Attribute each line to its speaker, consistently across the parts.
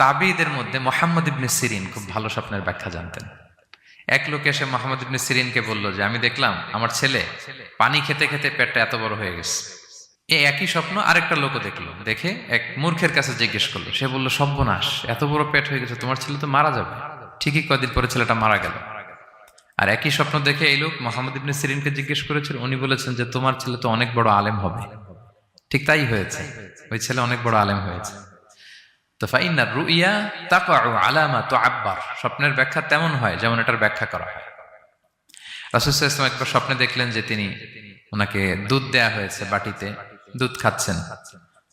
Speaker 1: তাবিঈদের মধ্যে মুহাম্মদ ইবনে সিরিন খুব ভালো স্বপ্নের ব্যাখ্যা জানতেন। এক লোক এসে মুহাম্মদ ইবনে সিরিনকে বলল যে আমি দেখলাম আমার ছেলে পানি খেতে খেতে পেটটা এত বড় হয়ে গেছে। এই একই স্বপ্ন আরেকটা লোকও দেখলো, দেখে এক মূর্খের কাছে জিজ্ঞেস করলো। সে বলল, সর্বনাশ, এত বড় পেট হয়ে গেছে, তোমার ছেলে তো মারা যাবে। ঠিকই কয়েকদিন পরে ছেলেটা মারা গেল। আর একই স্বপ্ন দেখে এই লোক মুহাম্মদ ইবনে সিরিনকে জিজ্ঞেস করেছিল, উনি বলেছেন যে তোমার ছেলে তো অনেক বড় আলেম হবে। ঠিক তাই হয়েছে, ওই ছেলে অনেক বড় আলেম হয়েছে। তো ফাইন্না রুইয়া তাকাউ আলা মা তুআব্বার, স্বপ্নের ব্যাখ্যা তেমন হয় যেমন এটার ব্যাখ্যা করা হয়। রাসূল সাল্লাল্লাহু আলাইহি ওয়াসাল্লাম একবার স্বপ্নে দেখলেন যে তিনি ওনাকে দুধ দেয়া হয়েছে, বাটিতে দুধ খাচ্ছেন,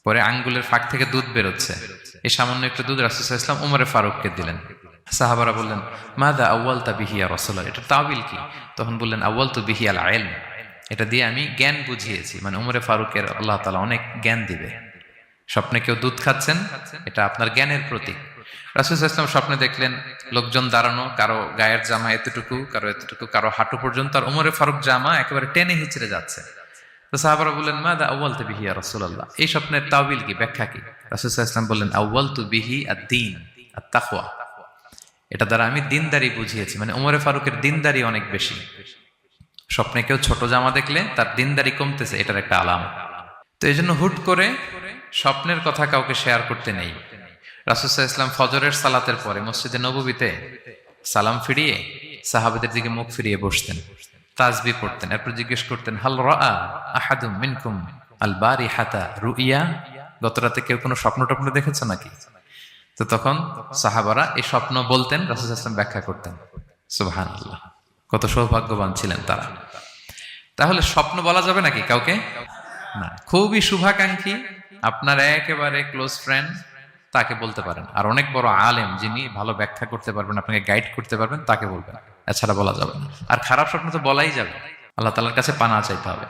Speaker 1: পরে আঙ্গুলের ফাঁক থেকে দুধ বেরোচ্ছে। এই সামান্য একটু দুধ রাসূল সাল্লাল্লাহু আলাইহি ওয়াসাল্লাম উমরে ফারুককে দিলেন। সাহাবারা বললেন, মাযা আউয়ালতা বিহি ইয়া রাসূলুল্লাহ, এটা তাওয়িল কি? তখন বললেন, আউয়ালতু বিহি আল ইলম, এটা দিয়ে আমি জ্ঞান বুঝিয়েছি, মানে উমরে ফারুকের আল্লাহ তাআলা অনেক জ্ঞান দিবে। স্বপ্নে কেউ দুধ খাচ্ছেন, এটা আপনার জ্ঞানের প্রতীক। রাসূল সাল্লাল্লাহু আলাইহি ওয়াসাল্লাম স্বপ্নে দেখলেন লোকজন দাঁড়ানো, কারো গায়ের জামা এতটুকু, কারো এতটুকু, কারো হাঁটু পর্যন্ত, আর উমরে ফারুক জামা একেবারে টেনে হিচড়ে যাচ্ছে। তো সাহাবারা বললেন, মাযা আউয়ালতু বিহি ইয়া রাসূলুল্লাহ, এই স্বপ্নের তাওয়িল কি, ব্যাখ্যা কি? রাসূল সাল্লাল্লাহু আলাইহি ওয়াসাল্লাম বললেন, আউয়ালতু বিহি আদ-দীন আত-তাকওয়া, এটা দ্বারা আমি দিনদারি বুঝিয়েছি, মানে উমরে ফারুকের দিনদারি অনেক বেশি। স্বপ্নে কেউ ছোট জামা দেখলে তার দিনদারি কমতেছে, এটার একটা আলামত। তো এই জন্য হুট করে স্বপ্নের কথা কাউকে শেয়ার করতে নেই। রাসূল সাল্লাল্লাহু আলাইহি ওয়াসাল্লাম ফজরের সালাতের পরে মসজিদে নববীতে সালাম ফিরিয়ে সাহাবাদের দিকে মুখ ফিরিয়ে বসতেন, তাসবিহ পড়তেন, এরপর জিজ্ঞেস করতেন, হাল রাআ আহাদুম মিনকুম আল বারিহাতা রুইয়া, গত রাতে কেউ কোনো স্বপ্ন টপ্ন দেখেছে নাকি? তো তখন সাহাবারা এই স্বপ্ন বলতেন, রাসূল সাল্লাল্লাহু আলাইহি ওয়াসাল্লাম ব্যাখ্যা করতেন। সুবহানাল্লাহ, কত সৌভাগ্যবান ছিলেন তারা। তাহলে স্বপ্ন বলা যাবে নাকি কাউকে? না। খুবই শুভাকাঙ্ক্ষী, আপনার একেবারে ক্লোজ ফ্রেন্ড, তাকে বলতে পারেন। আর অনেক বড় আলেম যিনি ভালো ব্যাখ্যা করতে পারবেন, আপনাকে গাইড করতে পারবেন, তাকে বলবেন, এছাড়া বলা যাবে না। আর খারাপ স্বপ্ন তো বলাই যাবে, আল্লাহ তাআলার কাছে পানা চাইতে হবে।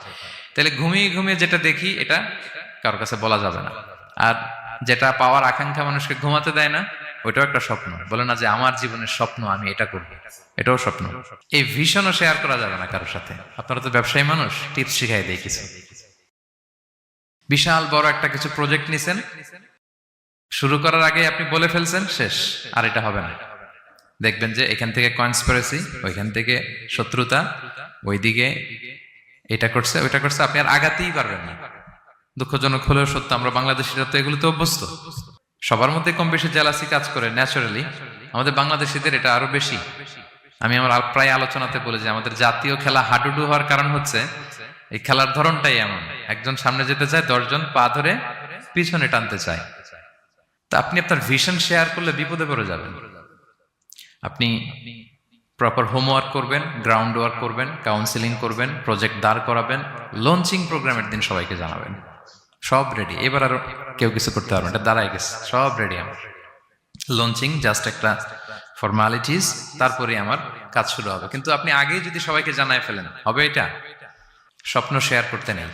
Speaker 1: তাহলে ঘুমিয়ে ঘুমিয়ে যেটা দেখি এটা কারোর কাছে বলা যাবে না। আর যেটা পাওয়ার আকাঙ্ক্ষা মানুষকে ঘুমাতে দেয় না, ওইটাও একটা স্বপ্ন। বলে না যে আমার জীবনের স্বপ্ন আমি এটা করব, এটাও স্বপ্ন। এই ভিশনও শেয়ার করা যাবে না কারোর সাথে। আপনারা তো ব্যবসায়ী মানুষ, টিপস শিখাই দেয় কিছু। বিশাল বড় একটা কিছু প্রজেক্ট নিছেন, শুরু করার আগে আপনি বলে ফেলছেন, শেষ, আর এটা হবে না। দেখবেন যে এখান থেকে কনস্পিরেসি, ওইখান থেকে শত্রুতা, ওইদিকে এটা করছে ওইটা করছে, আপনি আর আগাতেই পারবেন না। দুঃখজনক হলেও সত্য, আমরা বাংলাদেশিরা তো এগুলোতে অভ্যস্ত। সবার মধ্যে কম বেশি জেলাসি কাজ করে ন্যাচারালি, আমাদের বাংলাদেশিদের এটা আরো বেশি। আমি আমার প্রায় আলোচনাতে বলি যে আমাদের জাতীয় খেলা হাডুডু হওয়ার কারণ হচ্ছে এই খেলার ধরনটাই এমন, একজন সামনে যেতে চায়, 10 জন পা ধরে পিছনে টানতে চায়। তা আপনি আপনার ভিশন শেয়ার করলে বিপদে পড়ে যাবেন। আপনি প্রপার হোমওয়ার্ক করবেন, গ্রাউন্ড ওয়ার্ক করবেন, কাউন্সিলিং করবেন, প্রজেক্ট দাঁড় করাবেন, লঞ্চিং প্রোগ্রামের দিন সবাইকে জানাবেন। সব রেডি, এবার আর কেউ কিছু করতে পারবেন, এটা দাঁড়ায় গেছে, সব রেডি আমার। লঞ্চিং জাস্ট একটা ফর্মালিটিস, তারপরে আমার কাজ শুরু হবে। কিন্তু আপনি আগেই যদি সবাইকে জানায় ফেলেন, হবে এটা? স্বপ্ন শেয়ার করতে নেই।